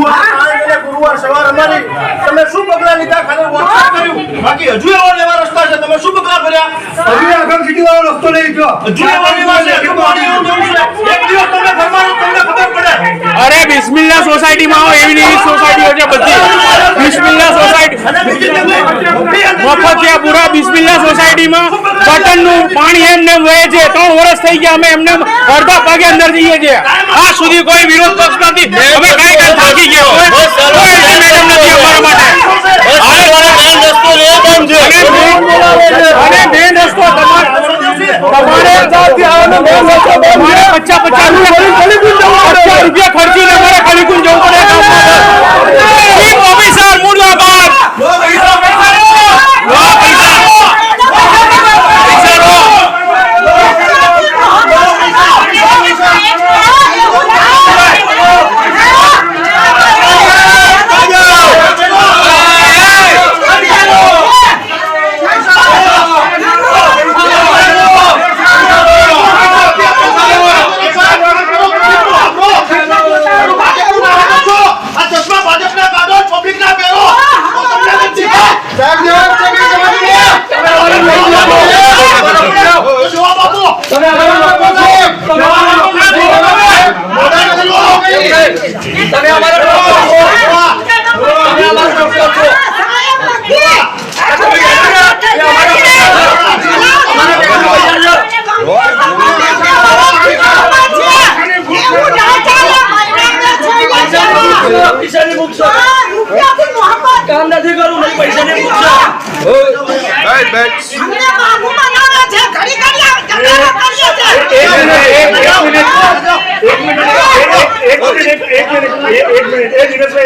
ગુરુવાર સવાર અમારી તમે શું પગલા લીધા? ખાલી વોટ્સએપ કર્યું, બાકી હજુ એવો લેવા રસ્તા છે. તમે શું પગલા ભર્યા? હજુ આગળ સીધી વાળો રસ્તો નહીં ગયો. હજુ એવો લેવા છે. હજુ પાણી એવું જવું છે. એક દિવસ તમે ફરવાનું તમને ખબર પડે. અરે બિસ્મિલ્લા સોસાયટીમાં આવો, એવી એવી સોસાયટીઓ છે બધી. બિસ્મિલ્લા સોસાયટી મફતિયાપુરા બિસ્મિલ્લા સોસાયટીમાં બટનનું પાણી એમને વહે છે. 3 વર્ષ થઈ ગયા અમે એમને અડધા પગે અંદર જઈએ છીએ. આ સુધી કોઈ વિરોધ પક્ષ નથી. અમે કઈ થાકી ગયા. કોઈ મેડમ નથી અમારા માટે. અને મેન રસ્તો તમારે 50 રૂપિયા ખર્ચીને અમારે ખલીકુંજ જવું પડે. ઓફિસર મુર્દાબાદ. કામ નથી કરવું, નહીં પૈસા નહીં એક મિનિટ